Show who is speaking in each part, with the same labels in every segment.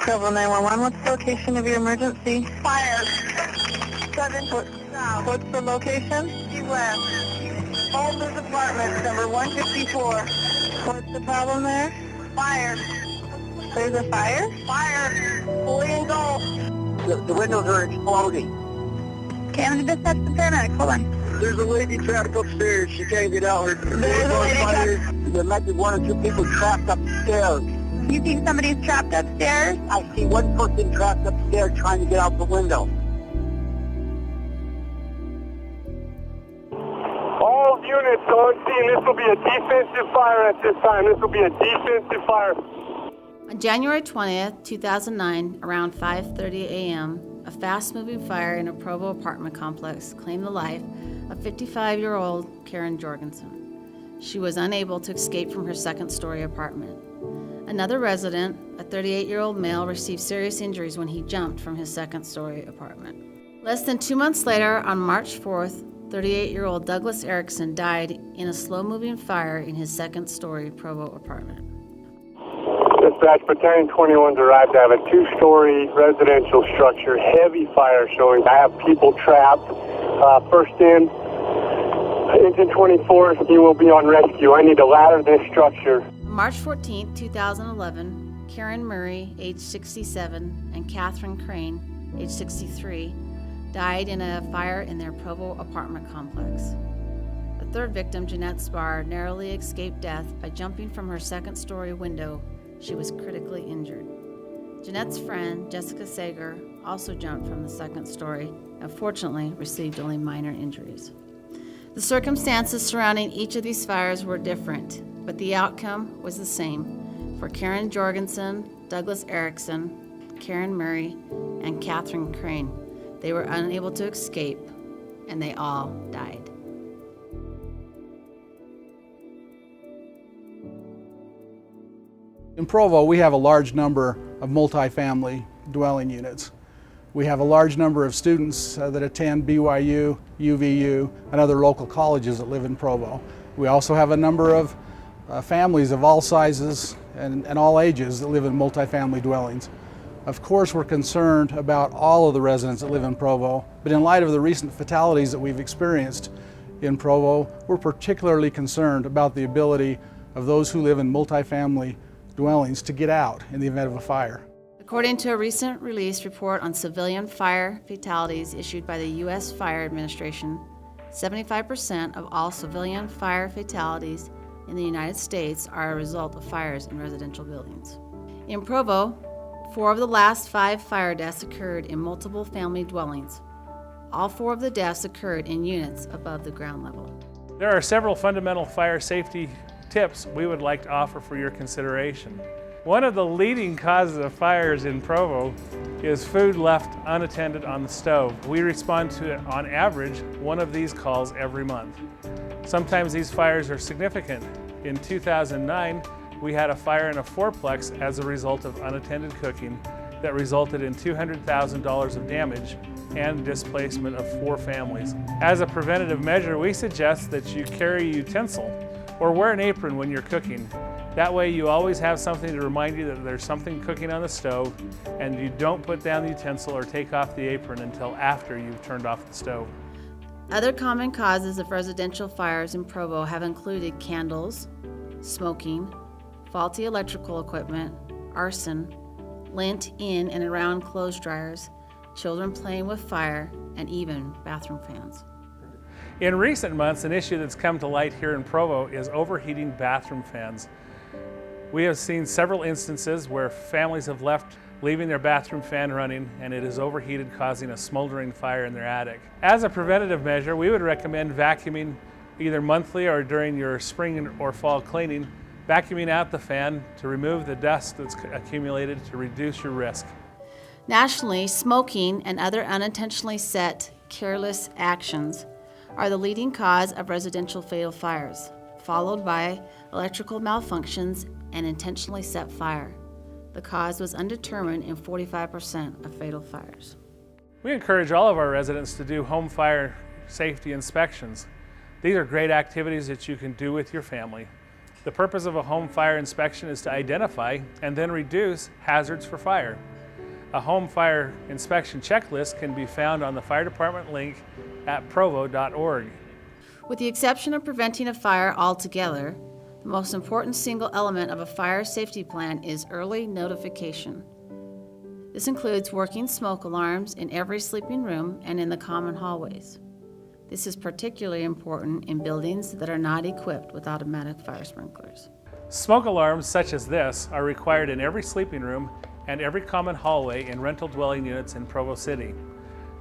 Speaker 1: Provo 911, what's the location of your emergency?
Speaker 2: Fire.
Speaker 1: 7 foot south. What's the location?
Speaker 2: East west. Alder's apartment, number 154.
Speaker 1: What's the problem there?
Speaker 2: Fire.
Speaker 1: There's a fire?
Speaker 2: Fire. Fully engulfed.
Speaker 3: The windows are exploding.
Speaker 1: Okay, I'm going to dispatch the paramedics. Hold on.
Speaker 3: There's a lady trapped upstairs. She can't get out.
Speaker 1: There's a lady trapped.
Speaker 3: There might be 1 or 2 people trapped upstairs.
Speaker 1: You think somebody's trapped upstairs?
Speaker 3: I see one person trapped upstairs trying to get out the window.
Speaker 4: All units on scene, this will be a defensive fire at this time. This will be a defensive fire.
Speaker 5: On January 20th, 2009, around 5:30 a.m., a fast-moving fire in a Provo apartment complex claimed the life of 55-year-old Karen Jorgensen. She was unable to escape from her second-story apartment. Another resident, a 38-year-old male, received serious injuries when he jumped from his second-story apartment. Less than 2 months later, on March 4th, 38-year-old Douglas Erickson died in a slow-moving fire in his second-story Provo apartment.
Speaker 4: Dispatch Battalion 21's arrived. I have a 2-story residential structure, heavy fire showing. I have people trapped. First in, engine 24, you will be on rescue. I need to ladder this structure.
Speaker 5: March 14, 2011, Karen Murray, age 67, and Catherine Crane, age 63, died in a fire in their Provo apartment complex. The third victim, Jeanette Spar, narrowly escaped death by jumping from her second-story window. She was critically injured. Jeanette's friend, Jessica Sager, also jumped from the second story and fortunately received only minor injuries. The circumstances surrounding each of these fires were different, but the outcome was the same for Karen Jorgensen, Douglas Erickson, Karen Murray, and Catherine Crane. They were unable to escape, and they all died.
Speaker 6: In Provo, we have a large number of multifamily dwelling units. We have a large number of students that attend BYU, UVU, and other local colleges that live in Provo. We also have a number of families of all sizes and all ages that live in multifamily dwellings. Of course, we're concerned about all of the residents that live in Provo, but in light of the recent fatalities that we've experienced in Provo, we're particularly concerned about the ability of those who live in multifamily dwellings to get out in the event of a fire.
Speaker 5: According to a recent released report on civilian fire fatalities issued by the U.S. Fire Administration, 75% of all civilian fire fatalities in the United States are a result of fires in residential buildings. In Provo, 4 of the last 5 fire deaths occurred in multiple family dwellings. All 4 of the deaths occurred in units above the ground level.
Speaker 7: There are several fundamental fire safety tips we would like to offer for your consideration. One of the leading causes of fires in Provo is food left unattended on the stove. We respond to, on average, 1 of these calls every month. Sometimes these fires are significant. In 2009, we had a fire in a 4-plex as a result of unattended cooking that resulted in $200,000 of damage and displacement of 4 families. As a preventative measure, we suggest that you carry a utensil or wear an apron when you're cooking. That way you always have something to remind you that there's something cooking on the stove, and you don't put down the utensil or take off the apron until after you've turned off the stove.
Speaker 5: Other common causes of residential fires in Provo have included candles, smoking, faulty electrical equipment, arson, lint in and around clothes dryers, children playing with fire, and even bathroom fans.
Speaker 7: In recent months, an issue that's come to light here in Provo is overheating bathroom fans. We have seen several instances where families have left leaving their bathroom fan running and it is overheated, causing a smoldering fire in their attic. As a preventative measure, we would recommend vacuuming either monthly or during your spring or fall cleaning, vacuuming out the fan to remove the dust that's accumulated to reduce your risk.
Speaker 5: Nationally, smoking and other unintentionally set, careless actions are the leading cause of residential fatal fires, followed by electrical malfunctions and intentionally set fire. The cause was undetermined in 45% of fatal fires.
Speaker 7: We encourage all of our residents to do home fire safety inspections. These are great activities that you can do with your family. The purpose of a home fire inspection is to identify and then reduce hazards for fire. A home fire inspection checklist can be found on the fire department link at provo.org.
Speaker 5: With the exception of preventing a fire altogether, the most important single element of a fire safety plan is early notification. This includes working smoke alarms in every sleeping room and in the common hallways. This is particularly important in buildings that are not equipped with automatic fire sprinklers.
Speaker 7: Smoke alarms such as this are required in every sleeping room and every common hallway in rental dwelling units in Provo City.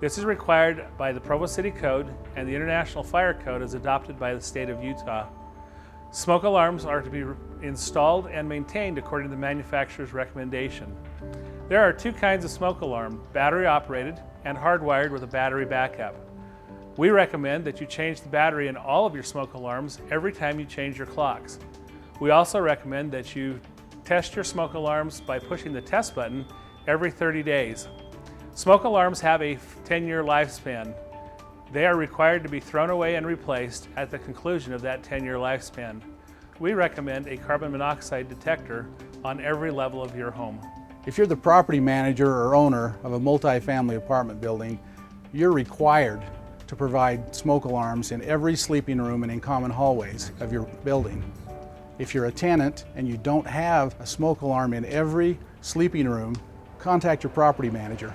Speaker 7: This is required by the Provo City Code, and the International Fire Code is adopted by the state of Utah. Smoke alarms are to be installed and maintained according to the manufacturer's recommendation. There are two kinds of smoke alarm, battery operated and hardwired with a battery backup. We recommend that you change the battery in all of your smoke alarms every time you change your clocks. We also recommend that you test your smoke alarms by pushing the test button every 30 days. Smoke alarms have a 10-year lifespan. They are required to be thrown away and replaced at the conclusion of that 10-year lifespan. We recommend a carbon monoxide detector on every level of your home.
Speaker 6: If you're the property manager or owner of a multi-family apartment building, you're required to provide smoke alarms in every sleeping room and in common hallways of your building. If you're a tenant and you don't have a smoke alarm in every sleeping room, contact your property manager.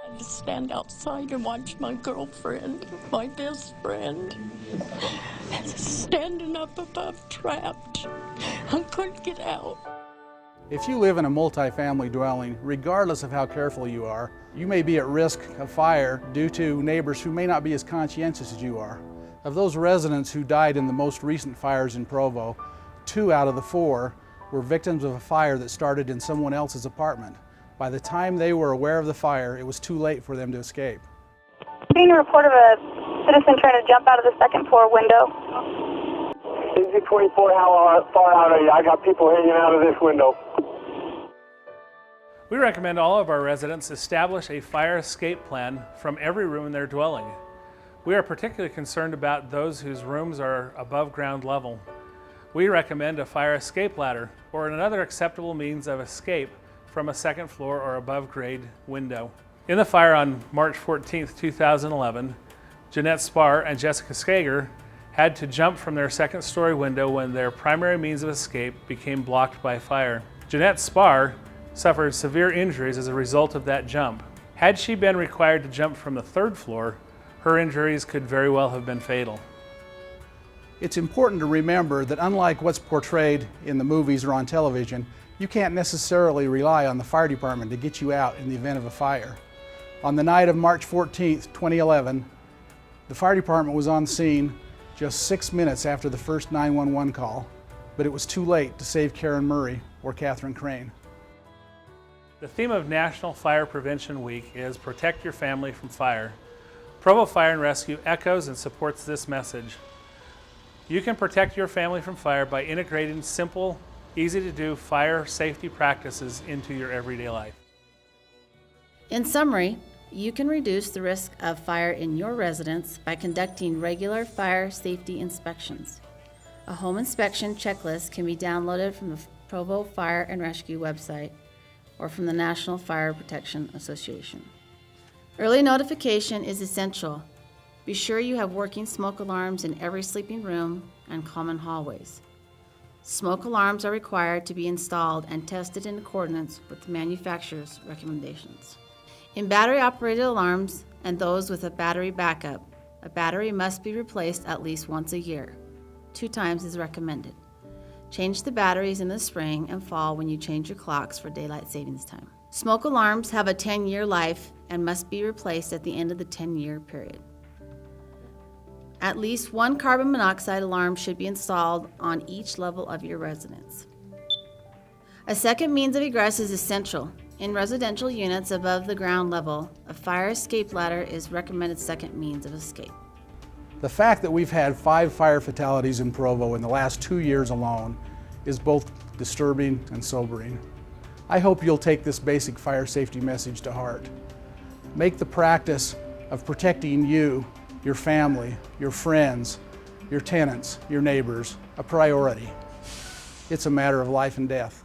Speaker 8: I just stand outside and watch my girlfriend, my best friend, standing up above trapped. I couldn't get out.
Speaker 6: If you live in a multi-family dwelling, regardless of how careful you are, you may be at risk of fire due to neighbors who may not be as conscientious as you are. Of those residents who died in the most recent fires in Provo, 2 out of the 4 were victims of a fire that started in someone else's apartment. By the time they were aware of the fire, it was too late for them to escape.
Speaker 9: Being a report of a citizen trying to jump out of the second floor window.
Speaker 4: Exit 24, how far out are you? I got people hanging out of this window.
Speaker 7: We recommend all of our residents establish a fire escape plan from every room in their dwelling. We are particularly concerned about those whose rooms are above ground level. We recommend a fire escape ladder or another acceptable means of escape from a second floor or above grade window. In the fire on March 14, 2011, Jeanette Spar and Jessica Skager had to jump from their second story window when their primary means of escape became blocked by fire. Jeanette Spar suffered severe injuries as a result of that jump. Had she been required to jump from the third floor, her injuries could very well have been fatal.
Speaker 6: It's important to remember that unlike what's portrayed in the movies or on television, you can't necessarily rely on the fire department to get you out in the event of a fire. On the night of March 14, 2011, the fire department was on scene just 6 minutes after the first 911 call, but it was too late to save Karen Murray or Catherine Crane.
Speaker 7: The theme of National Fire Prevention Week is Protect Your Family from Fire. Provo Fire and Rescue echoes and supports this message. You can protect your family from fire by integrating simple, easy-to-do fire safety practices into your everyday life.
Speaker 5: In summary, you can reduce the risk of fire in your residence by conducting regular fire safety inspections. A home inspection checklist can be downloaded from the Provo Fire and Rescue website or from the National Fire Protection Association. Early notification is essential. Be sure you have working smoke alarms in every sleeping room and common hallways. Smoke alarms are required to be installed and tested in accordance with the manufacturer's recommendations. In battery-operated alarms and those with a battery backup, a battery must be replaced at least once a year. 2 times is recommended. Change the batteries in the spring and fall when you change your clocks for daylight savings time. Smoke alarms have a 10-year life and must be replaced at the end of the 10-year period. At least 1 carbon monoxide alarm should be installed on each level of your residence. A second means of egress is essential. In residential units above the ground level, a fire escape ladder is recommended second means of escape.
Speaker 6: The fact that we've had 5 fire fatalities in Provo in the last 2 years alone is both disturbing and sobering. I hope you'll take this basic fire safety message to heart. Make the practice of protecting you your family, your friends, your tenants, your neighbors a priority. It's a matter of life and death.